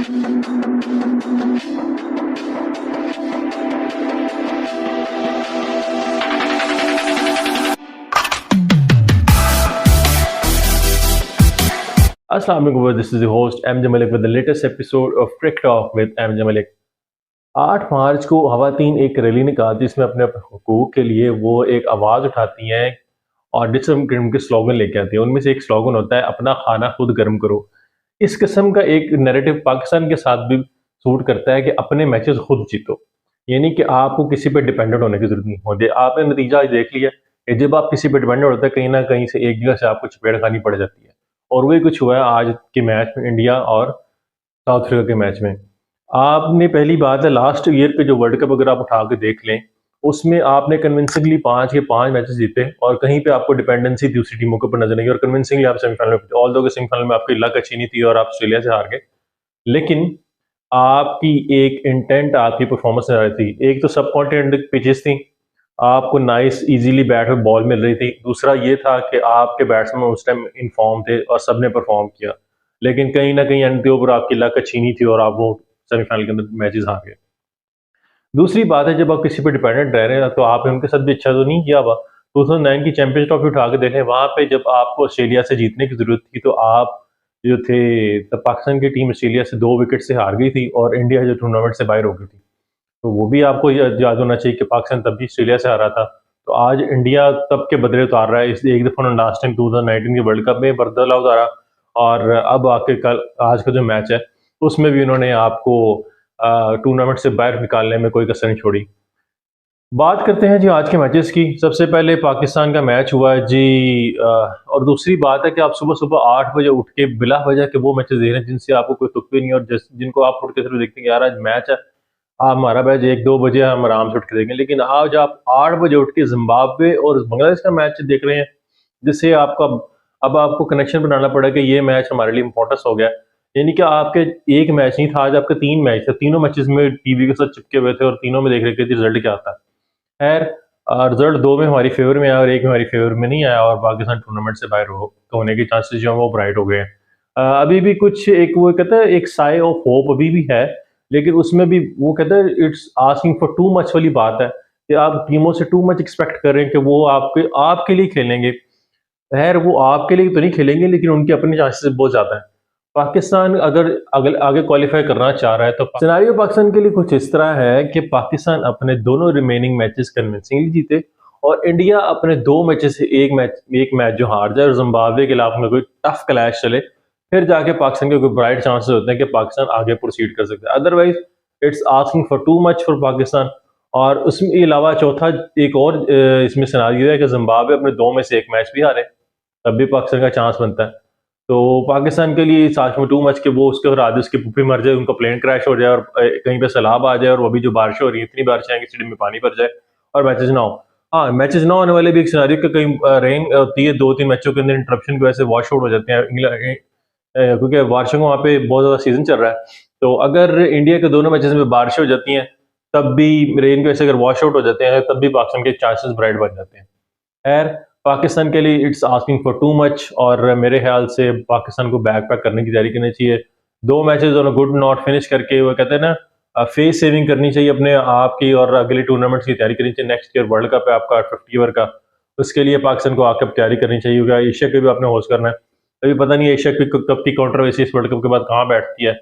Assalamu alaikum, this is the host MJ Malik with the latest episode of Crick Talk with MJ Malik। 8 मार्च को ख़वातीन एक rally निकालती जिसमें अपने हुकूक के लिए वो एक आवाज़ उठाती हैं और डिफरेंट किस्म के स्लोगन लेके आती हैं। उनमें से एक स्लोगन होता है अपना खाना खुद गर्म करो। इस किस्म का एक नैरेटिव पाकिस्तान के साथ भी सूट करता है कि अपने मैचेस खुद जीतो, यानी कि आपको किसी पे डिपेंडेंट होने की ज़रूरत नहीं होती। आपने नतीजा आज देख लिया कि जब आप किसी पे डिपेंडेंट होते हैं कहीं ना कहीं से एक जगह से आपको चपेट खानी पड़ जाती है, और वही कुछ हुआ है आज के मैच में, इंडिया और साउथ अफ्रीका के मैच में। आपने पहली बात है लास्ट ईयर पे जो वर्ल्ड कप अगर आप उठा के देख लें, उसमें आपने कन्विंसिंगली 5 के 5 मैचेस जीते और कहीं पे आपको डिपेंडेंसी दूसरी टीमों के ऊपर नजर नहीं, और कन्विंसिंगली आप सेमीफाइनल में, ऑल दो के सेमीफाइनल में आपकी लक अच्छी नहीं थी और आप ऑस्ट्रेलिया से हार गए, लेकिन आपकी एक इंटेंट, आपकी परफॉर्मेंस आ रही थी। एक तो सब कॉन्टिनेंट पिचेस थी, आपको नाइस इजीली बैट पे बॉल मिल रही थी। दूसरा ये था कि आपके बैट्समैन उस टाइम इनफॉर्म थे और सबने परफॉर्म किया, लेकिन कहीं ना कहीं एंड के ऊपर आपकी लक अच्छी नहीं थी और आप वो सेमीफाइनल के अंदर मैचेस हार गए। दूसरी बात है, जब आप किसी पे डिपेंडेंट रह रहे हैं तो आपने उनके साथ भी अच्छा तो नहीं किया हुआ। 2009 की चैंपियंस ट्रॉफी उठा के देखें, वहां पे जब आपको ऑस्ट्रेलिया से जीतने की जरूरत थी तो आप जो थे, तब पाकिस्तान की टीम ऑस्ट्रेलिया से 2 विकेट से हार गई थी और इंडिया जो टूर्नामेंट से बाहर हो गई थी। तो वो भी आपको याद होना चाहिए कि पाकिस्तान तब भी ऑस्ट्रेलिया से हारा था। तो आज इंडिया तब के बदले उतार रहा है। इस एक दफ़ा उन्होंने लास्ट टाइम 2019 के वर्ल्ड कप में बदला उतारा, और अब आके कल आज का जो मैच है उसमें भी उन्होंने आपको टूर्नामेंट से बाहर निकालने में कोई कसर नहीं छोड़ी। बात करते हैं जी आज के मैचेस की। सबसे पहले पाकिस्तान का मैच हुआ है जी, और दूसरी बात है कि आप सुबह सुबह 8 बजे उठ के बिला वजह के वो मैचेस देख रहे हैं जिनसे आपको कोई तुक भी नहीं, और जिनको आप उठ के सिर्फ देखते हैं यार आज मैच है, आप हमारा मैच 1-2 बजे हम आराम से उठ के देखेंगे। लेकिन आज आप 8 बजे उठ के जिम्बाब्वे और बांग्लादेश का मैच देख रहे हैं, जिससे आपका अब आपको कनेक्शन बनाना पड़ा कि ये मैच हमारे लिए इंपॉर्टेंस हो गया। यानी कि आपके एक मैच नहीं था, आज आपके 3 मैच थे, तीनों मैचेस में टीवी के साथ चिपके हुए थे और तीनों में देख रहे थे रिजल्ट क्या आता है। खैर, रिजल्ट 2 में हमारी फेवर में आया और 1 में हमारी फेवर में नहीं आया, और पाकिस्तान टूर्नामेंट से बाहर होने के चांसेस जो है वो ब्राइट हो गए हैं। अभी भी कुछ एक वो कहते हैं एक साइ ऑफ होप अभी भी है, लेकिन उसमें भी वो कहते हैं it's asking for too much वाली बात है कि आप टीमों से टू मच एक्सपेक्ट कर रहे हैं कि वो आपके लिए खेलेंगे। खैर, वो आपके लिए तो नहीं खेलेंगे, लेकिन उनके अपने चांसेस बहुत ज़्यादा हैं। पाकिस्तान अगर आगे क्वालिफाई करना चाह रहा है तो सिनेरियो पाकिस्तान के लिए कुछ इस तरह है कि पाकिस्तान अपने दोनों रिमेनिंग मैचेस कन्विंसिंगली जीते और इंडिया अपने 2 मैचेस से एक मैच जो हार जाए और जिम्बाब्वे के खिलाफ में कोई टफ क्लैश चले, फिर जाके पाकिस्तान के कोई ब्राइट चांसेस होते हैं कि पाकिस्तान आगे प्रोसीड कर सकता है। Otherwise it's asking for too much for Pakistan. और उसके अलावा चौथा एक और इसमें सिनेरियो है कि जिम्बाब्वे अपने 2 में से एक मैच भी हारे, तब भी पाकिस्तान का चांस बनता है। तो पाकिस्तान के लिए साथ में टू मच के वो उसके बाद उसके पुप्पी मर जाए, उनका प्लेन क्रैश हो जाए और कहीं पे सैलाब आ जाए, और अभी जो बारिश हो रही है, इतनी बारिश आएंगी स्टेडियम में पानी भर जाए और मैचेस ना हो। हाँ, मैचेस ना होने वाले भी एक सिनेरियो कि कहीं रेन होती है, 2-3 मैचों के अंदर इंटरप्शन की वजह से वॉश आउट हो जाते हैं क्योंकि बारिशों का वहाँ पे बहुत ज़्यादा सीजन चल रहा है। तो अगर इंडिया के दोनों मैचेस में बारिशें हो जाती हैं, तब भी रेन की वजह से अगर वॉश आउट हो जाते हैं, तब भी पाकिस्तान के चांसेस ब्राइट बन जाते हैं। खैर, पाकिस्तान के लिए it's asking for too much, और मेरे ख्याल से पाकिस्तान को बैक पैक करने की तैयारी करनी चाहिए। 2 matches on a good note finish करके, वो कहते हैं ना, फेस सेविंग करनी चाहिए अपने आप की, और अगले टूर्नामेंट्स की तैयारी करनी चाहिए। नेक्स्ट ईयर वर्ल्ड कप है आपका 50 ओवर का, उसके लिए पाकिस्तान को आकर तैयारी करनी चाहिए, क्योंकि एशिया के भी आपने होस्ट करना है। अभी पता नहीं एशिया की कप की कंट्रोवर्सी इस वर्ल्ड कप के बाद कहाँ बैठती है।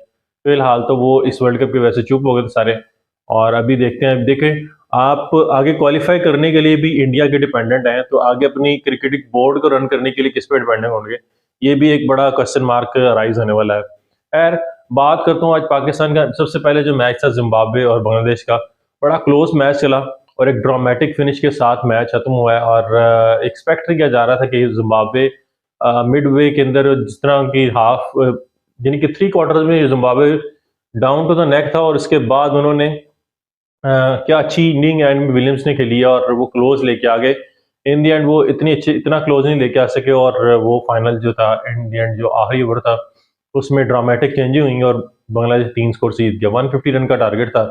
फिलहाल तो वो इस वर्ल्ड कप की वजह से चुप हो गए थे सारे, और अभी देखते हैं। देखें, आप आगे क्वालिफाई करने के लिए भी इंडिया के डिपेंडेंट हैं, तो आगे अपनी क्रिकेटिंग बोर्ड को रन करने के लिए किस पे डिपेंडेंट होंगे, ये भी एक बड़ा क्वेश्चन मार्क राइज होने वाला है। खैर, बात करता हूँ आज पाकिस्तान का। सबसे पहले जो मैच था जिम्बाब्वे और बांग्लादेश का, बड़ा क्लोज मैच चला और एक ड्रामेटिक फिनिश के साथ मैच खत्म हुआ है। और एक्सपेक्ट किया जा रहा था कि जिम्बाब्वे मिड वे के अंदर, जिस तरह की हाफ यानी कि 3 क्वार्टर में Zimbabwe down to the neck था, और उसके बाद उन्होंने क्या अच्छी इनिंग एंड में विलियम्स ने खेली है और वो क्लोज लेके आ गए। इन दी एंड वो इतना क्लोज नहीं लेके आ सके, और वो फाइनल जो था, इन दी एंड जो आखिरी ओवर था, उसमें ड्रामेटिक चेंजेस हुई और बांग्लादेश 3 स्कोर से जीत गया। 150 रन का टारगेट था,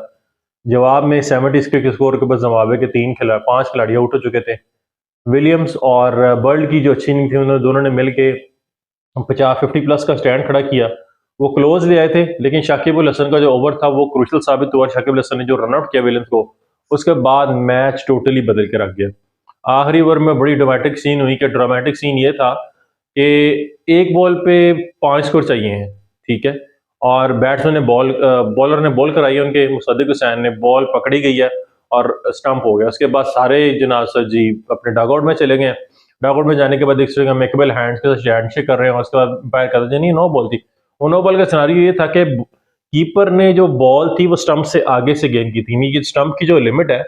जवाब में 70 के स्कोर के बाद जिम्बाब्वे के 5 खिलाड़ी आउट हो चुके थे। विलियम्स और बर्ल्ड की जो अच्छी इनिंग थी, उन्होंने दोनों ने मिलके 50 प्लस का स्टैंड खड़ा किया वो क्लोज ले आए थे, लेकिन शाकिब अल हसन का जो ओवर था वो क्रूशल साबित हुआ। शाकिब अल हसन ने जो रन आउट किया विलियम्स को, उसके बाद मैच टोटली बदल के रख गया। आखिरी ओवर में बड़ी ड्रामेटिक सीन हुई कि ड्रामेटिक सीन ये था कि एक बॉल पे 5 स्कोर चाहिए हैं, ठीक है, और बैट्समैन ने बॉलर ने बॉल कराई है, उनके मुसद्दिक हुसैन ने बॉल पकड़ी गई है और स्टंप हो गया। उसके बाद सारे जनाब सर जी अपने डगआउट में चले गए। डगआउट में जाने के बाद एक दूसरे का मेकेबल हैंड्स के साथ हैंडशेक कर रहे हैं और उसके बाद अंपायर कहते हैं नहीं, नो बॉल थी। वो नो बॉल का सिनारियो ये था कि कीपर ने जो बॉल थी वो स्टंप से आगे से गेंद की थी। ये स्टंप की जो लिमिट है,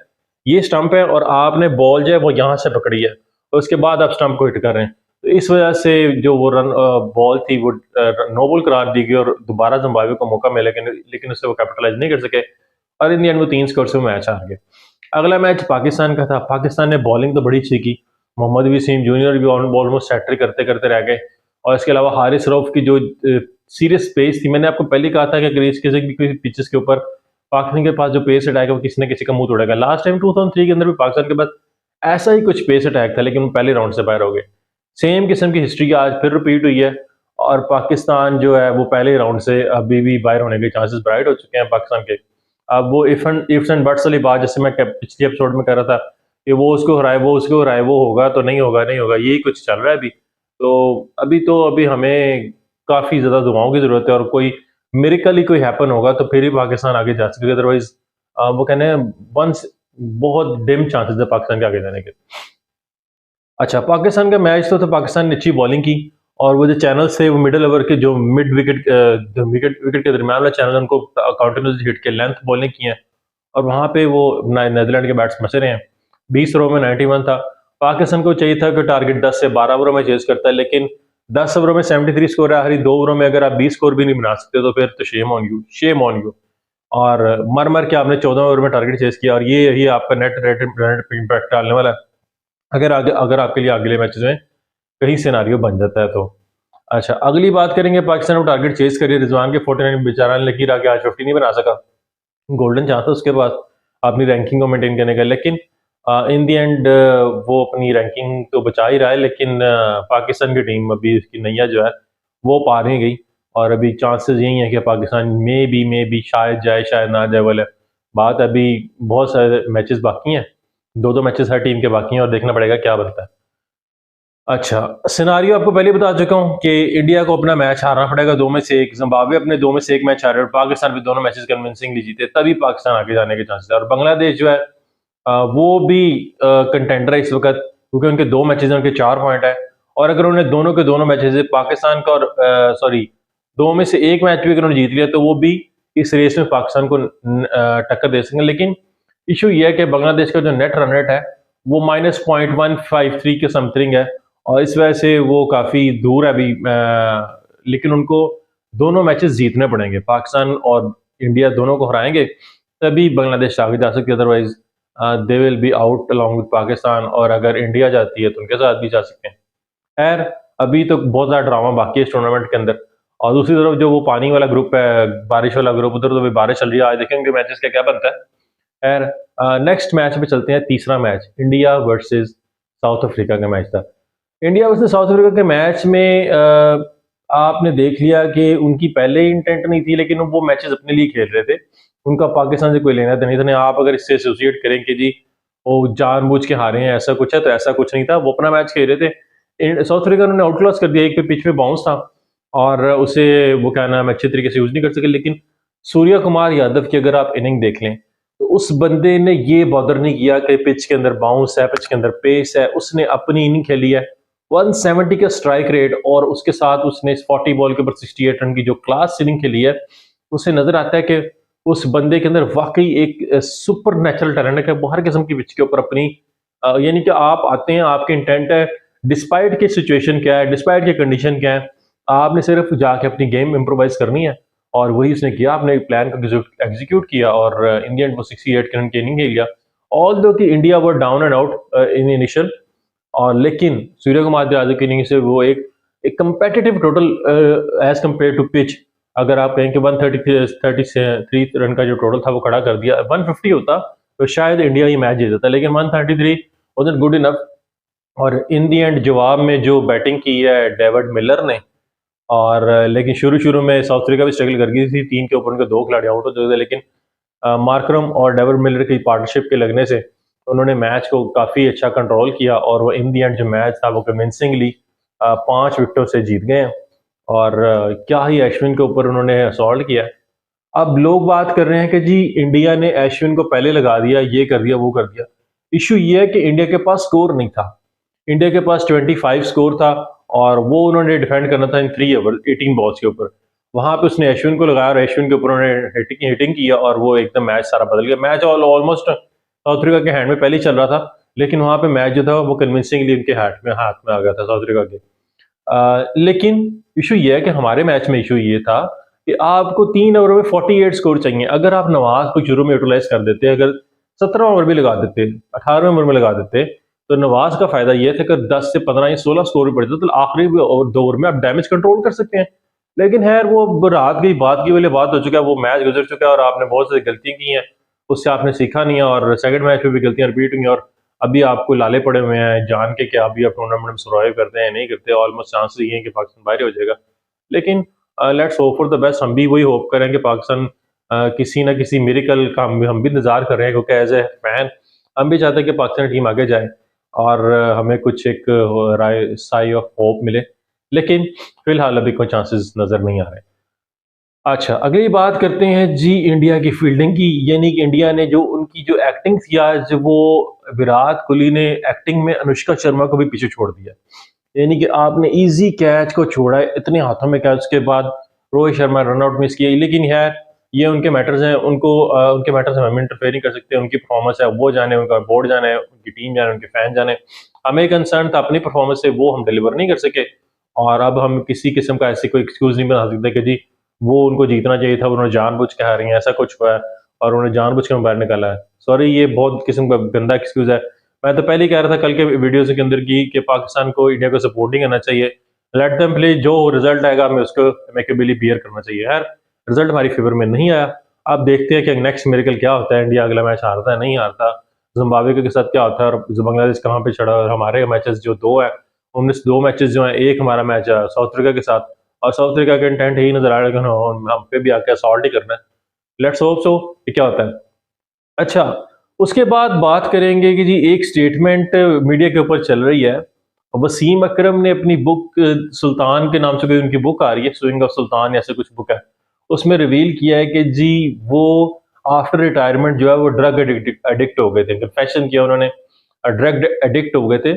ये स्टंप है और आपने बॉल जो है वो यहाँ से पकड़ी है, और उसके बाद आप स्टंप को हिट कर रहे हैं। तो इस वजह से जो वो रन बॉल थी वो नो बॉल करार दी गई और दोबारा जिम्बाब्वे को मौका मिला, लेकिन उससे वो कैपिटलाइज नहीं कर सके और इन दी एंड वो 3 स्कोर से वो मैच हार गए। अगला मैच पाकिस्तान का था। पाकिस्तान ने बॉलिंग तो बड़ी अच्छी की, मोहम्मद वसीम जूनियर भी ऑलमोस्ट सेटरी करते करते रह गए, और इसके अलावा हारिस रऊफ की जो सीरियस पेस थी, मैंने आपको पहले कहा था कि अगर इस किसी भी कोई पिचेस के ऊपर पाकिस्तान के पास जो पेस अटैक है वो किसी न किसी का मुंह तोड़ेगा। लास्ट टाइम 2003 के अंदर भी पाकिस्तान के पास ऐसा ही कुछ पेस अटैक था, लेकिन वो पहले राउंड से बाहर हो गए। सेम किस्म की हिस्ट्री आज फिर रिपीट हुई है और पाकिस्तान जो है वो पहले राउंड से अभी भी बाहर होने के चांसेस ब्राइट हो चुके हैं पाकिस्तान के। अब वो इफ्स एंड बट्स वाली बात, जैसे मैं पिछले एपिसोड में कह रहा था कि वो उसको हराए, वो उसको हराए, वो होगा तो नहीं होगा, नहीं होगा, यही कुछ चल रहा है अभी। तो अभी हमें काफ़ी ज़्यादा दुआओं की ज़रूरत है, और कोई मिरेकल ही कोई हैपन होगा तो फिर ही पाकिस्तान आगे जा सकेगा। अदरवाइज वो कहने हैं वंस बहुत डिम चांसेस है पाकिस्तान के आगे जाने के। अच्छा, पाकिस्तान का मैच तो पाकिस्तान ने अच्छी बॉलिंग की, और वो जो चैनल्स थे वो मिडल ओवर के जो मिड विकेट विकेट विकेट के दरमियान वाला चैनल, उनको काउंटिन्यूस हिट के लेंथ बॉलिंग की है, और वहाँ पे वो नीदरलैंड के बैट्स मचे रहे हैं। 20 ओवर में 91 था। पाकिस्तान को चाहिए था कि टारगेट 10 से 12 ओवरों में चेज करता है, लेकिन 10 ओवरों में 73 स्कोर है। आखिरी 2 ओवरों में अगर आप 20 स्कोर भी नहीं बना सकते तो फिर तो shame on you, shame on you. और मर मर के आपने 14 ओवर में टारगेट चेज किया, और ये यही आपका नेट रेट इम्पैक्ट डालने वाला है अगर आपके लिए अगले मैचेस में कहीं सिनारियो बन जाता है तो। अच्छा, अगली बात करेंगे, पाकिस्तान को टारगेट चेज करिए। रिजवान के 49 बेचारा लकीर आके आज 50 नहीं बना सका। गोल्डन चांस था उसके पास अपनी रैंकिंग को मेंटेन करने का, लेकिन इन दी एंड वो अपनी रैंकिंग तो बचा ही रहा है, लेकिन पाकिस्तान की टीम अभी उसकी नैया जो है वो पार नहीं गई, और अभी चांसेस यही है कि पाकिस्तान में भी शायद जाए शायद ना जाए वाले बात। अभी बहुत सारे मैचेस बाकी हैं, 2-2 मैचेस हर टीम के बाकी हैं, और देखना पड़ेगा क्या बनता है। अच्छा, सिनारियो आपको पहले बता चुका हूँ कि इंडिया को अपना मैच हारना पड़ेगा 2 में से 1। जिम्बाब्वे अपने 2 में से 1 मैच हारे और पाकिस्तान भी दोनों मैचेस कन्विंसिंगली जीते, तभी पाकिस्तान आगे जाने के चांसेस है। और बांग्लादेश जो है वो भी कंटेंडर है इस वक्त, क्योंकि उनके 2 मैचेस हैं, उनके 4 पॉइंट है, और अगर उन्हें दोनों के दोनों मैचेस पाकिस्तान का और सॉरी 2 में से 1 मैच भी अगर उन्होंने जीत लिया तो वो भी इस रेस में पाकिस्तान को टक्कर दे सकेंगे। लेकिन इशू ये है कि बांग्लादेश का जो नेट रन रेट है वो -0.153 के समथिंग है, और इस वजह से वो काफ़ी दूर है अभी। लेकिन उनको दोनों मैचेस जीतने पड़ेंगे, पाकिस्तान और इंडिया दोनों को हराएंगे तभी बांग्लादेश आगे जा सकती है। Otherwise they will be out along with Pakistan, और अगर इंडिया जाती है तो उनके साथ भी जा सकते हैं। खैर, अभी तो बहुत ज़्यादा ड्रामा बाकी है इस टूर्नामेंट के अंदर। और दूसरी तरफ जो वो पानी वाला ग्रुप है, बारिश वाला ग्रुप, उधर तो भी बारिश चल रही है। आज देखेंगे मैचेस का क्या बनता है। खैर, नेक्स्ट मैच पे चलते हैं। तीसरा match India versus south Africa का मैच था। इंडिया वर्सेस साउथ अफ्रीका के मैच में आपने देख लिया कि उनकी पहले ही इंटेंट नहीं थी, लेकिन वो मैचेस अपने लिए खेल रहे थे, उनका पाकिस्तान से कोई लेना देना नहीं था। आप अगर इससे एसोसिएट करें कि जी वो जानबूझ के हारे हैं, ऐसा कुछ है, तो ऐसा कुछ नहीं था। वो अपना मैच खेल रहे थे। साउथ अफ्रीका उन्होंने आउट क्लॉस कर दिया, एक पे पिच पे बाउंस था और उसे वो क्या नाम अच्छे तरीके से यूज नहीं कर सके। लेकिन सूर्या कुमार यादव की अगर आप इनिंग देख लें तो उस बंदे ने ये बॉदर नहीं किया कि पिच के अंदर बाउंस है, पिच के अंदर पेस है। उसने अपनी इनिंग खेली है, 170 का स्ट्राइक रेट, और उसके साथ उसने 40 बॉल के ऊपर 68 रन की जो क्लास इनिंग खेली है। उससे नजर आता है कि उस बंदे के अंदर वाकई एक सुपर नेचुरल टैलेंट है कि वो हर किस्म की पिच के ऊपर अपनी यानी कि आप आते हैं, आपके इंटेंट है, डिस्पाइट की सिचुएशन क्या है, डिस्पाइट की कंडीशन क्या है, आपने सिर्फ जाके अपनी गेम इम्प्रोवाइज करनी है, और वही उसने किया। आपने प्लान को एग्जीक्यूट किया और इन द एंड वो 68 रन की इनिंग खेल गया। ऑल दो कि India were down and out in initial, और लेकिन सूर्य कुमार यादव की इनिंग से वो एक competitive total as compare to pitch, अगर आप कहें कि 133 रन का जो टोटल था वो खड़ा कर दिया। 150 होता तो शायद इंडिया ही मैच जीत जाता, लेकिन 133 वाज़न्ट गुड इनफ। और इन दी एंड जवाब में जो बैटिंग की है डेविड मिलर ने, और लेकिन शुरू में साउथ अफ्रीका भी स्ट्रगल कर गई थी, 3 के ऊपर उनके 2 खिलाड़ी आउट हो चुके थे, लेकिन मार्करम और डेविड मिलर की पार्टनरशिप के लगने से उन्होंने मैच को काफ़ी अच्छा कंट्रोल किया और वो इन दी एंड जो मैच था वो कन्विंसिंगली 5 विकेटों से जीत गए हैं। और क्या ही अश्विन के ऊपर उन्होंने असॉल्ट किया। अब लोग बात कर रहे हैं कि जी इंडिया ने अश्विन को पहले लगा दिया, ये कर दिया, वो कर दिया। इशू ये है कि इंडिया के पास स्कोर नहीं था। इंडिया के पास 25 स्कोर था और वो उन्होंने डिफेंड करना था इन 3 ओवर 18 बॉल्स के ऊपर। वहां पे उसने अश्विन को लगाया और अश्विन के ऊपर उन्होंने हिटिंग किया और वो एकदम मैच सारा बदल गया। मैच ऑलमोस्ट साउथ अफ्रीका के हैंड में पहले ही चल रहा था, लेकिन वहां पे मैच जो था वो कन्विंसिंगली उनके हाथ में आ गया था साउथ अफ्रीका के। लेकिन इशू ये है कि हमारे मैच में इशू ये था कि आपको 3 ओवर में 48 स्कोर चाहिए। अगर आप नवाज को शुरू में यूटिलाइज कर देते, अगर 17 ओवर भी लगा देते, 18वें ओवर में लगा देते, तो नवाज का फायदा ये था कि 10 से 15 या 16 स्कोर भी पड़ते तो आखिरी 2 ओवर में आप डैमेज कंट्रोल कर सकते हैं। लेकिन खैर वो रात की बात की वाली बात हो चुका है, वो मैच गुजर चुका है और आपने बहुत सारी गलतियां की हैं, उससे आपने सीखा नहीं है और सेकंड मैच में भी गलतियां रिपीट हुई और अभी आपको लाले पड़े हुए हैं जान के कि अभी आप टूर्नामेंट में सर्वाइव करते हैं नहीं करते। ऑलमोस्ट चांसेस ये हैं कि पाकिस्तान बाहर हो जाएगा, लेकिन let's hope for the best. हम भी वही होप करें कि पाकिस्तान किसी ना किसी मिरेकल का हम भी इंतजार कर रहे हैं, क्योंकि एज ए फैन हम भी चाहते हैं कि पाकिस्तान टीम आगे जाए और हमें कुछ एक साई ऑफ होप मिले, लेकिन फिलहाल अभी कोई चांसेस नजर नहीं आ रहे। अच्छा, अगली बात करते हैं जी इंडिया की फील्डिंग की, यानी कि इंडिया ने जो उनकी जो एक्टिंग थी आज, वो विराट कोहली ने एक्टिंग में अनुष्का शर्मा को भी पीछे छोड़ दिया। यानी कि आपने इजी कैच को छोड़ा है, इतने हाथों में कैच के बाद Rohit Sharma run out miss किया, लेकिन यार ये उनके मैटर्स हैं, उनके मैटर्स में हम इंटरफेयर नहीं कर सकते। उनकी परफॉर्मेंस है वो जाने, उनका बोर्ड जाने, उनकी टीम जाने, उनके फैन जाने। हमें कंसर्न था अपनी परफॉर्मेंस से, वो हम डिलीवर नहीं कर सके और अब हम किसी किस्म का ऐसे कोई एक्सक्यूज नहीं बना सकते कि जी वो उनको जीतना चाहिए था, उन्होंने जानबूझ के हारी हैं, ऐसा कुछ हुआ है और उन्होंने जानबूझ के बाहर निकाला है। सॉरी, ये बहुत किस्म का गंदा एक्सक्यूज है। मैं तो पहले ही कह रहा था कल के वीडियोस के अंदर की कि पाकिस्तान को इंडिया को सपोर्ट नहीं करना चाहिए। लेट देम प्ले, जो रिजल्ट आएगा हमें उसको अमेकेबली बियर करना चाहिए। यार रिजल्ट हमारी फेवर में नहीं आया, अब देखते हैं कि नेक्स्ट मिरेकल क्या होता है। इंडिया अगला मैच हारता है नहीं हारता, जिम्बाब्वे के साथ क्या होता है और बांग्लादेश कहाँ पे चढ़ा। और हमारे मैचेस जो 2 है उनमें से 2 मैचेस जो है, एक हमारा मैच है साउथ अफ्रीका के साथ और साउथ अफ्रीका का इंटेंट यही नजर आ रहा है कि हम पे भी आके असॉल्ट ही करना है। लेट्स होप सो कि क्या होता है। अच्छा, उसके बाद बात करेंगे कि जी एक स्टेटमेंट मीडिया के ऊपर चल रही है। वसीम अकरम ने अपनी बुक, सुल्तान के नाम से कोई उनकी बुक आ रही है, स्विंग ऑफ सुल्तान ऐसे कुछ बुक है, उसमें रिवील किया है कि जी वो आफ्टर रिटायरमेंट जो है वो ड्रग एडिक्ट हो गए थे। कन्फेशन किया उन्होंने, ड्रग एडिक्ट हो गए थे।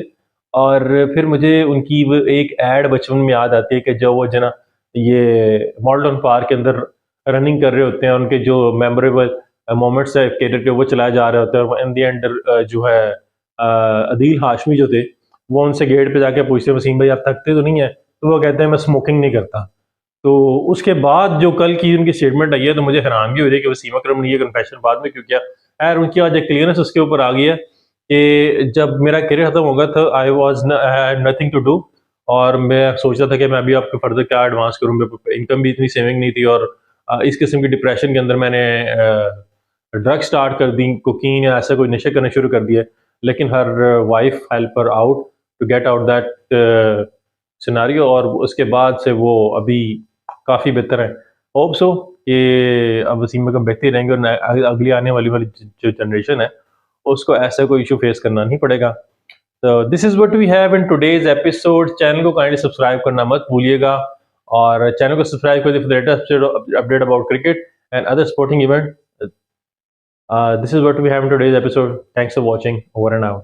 और फिर मुझे उनकी वो एक एड बचपन में याद आती है कि जो वो जना ये मॉडर्न पार्क के अंदर रनिंग कर रहे होते हैं, उनके जो मेमोरेबल मोमेंट्स है कैरियर के वो चलाए जा रहे होते हैं और इन दी एंड जो है अदील हाशमी जो थे वो उनसे गेट पे जाके पूछते हैं वसीम भाई आप थकते तो नहीं है, तो वो कहते हैं मैं स्मोकिंग नहीं करता। तो उसके बाद जो कल की उनकी स्टेटमेंट आई है तो मुझे हैरानगी हो रही है कि वसीम अकरम ने ये कन्फेशन बाद में क्यों किया। यार उनकी आज एक क्लियरनेस उसके ऊपर आ गई है कि जब मेरा करियर खत्म होगा था I was nothing to do और मैं सोच रहा था कि मैं अभी आपको फर्दर क्या एडवांस करूँ, इनकम भी इतनी सेविंग नहीं थी और इस किस्म की डिप्रेशन के अंदर मैंने ड्रग स्टार्ट कर दी, कोकीन या ऐसा कोई नशे करने शुरू कर दिया। लेकिन her wife help her out to get out that scenario और उसके बाद से वो अभी काफ़ी बेहतर है। होप सो कि अब वसीम अकरम बेहतर रहेंगे और अगली आने वाली जो जनरेशन है उसको ऐसा कोई इशू फेस करना नहीं पड़ेगा। तो this is what we have in today's episode. Channel को काइंडली सब्सक्राइब करना मत भूलिएगा और चैनल को सब्सक्राइब कर for the latest update about cricket and other sporting event. This is what we have in today's episode. Thanks for watching. Over and out.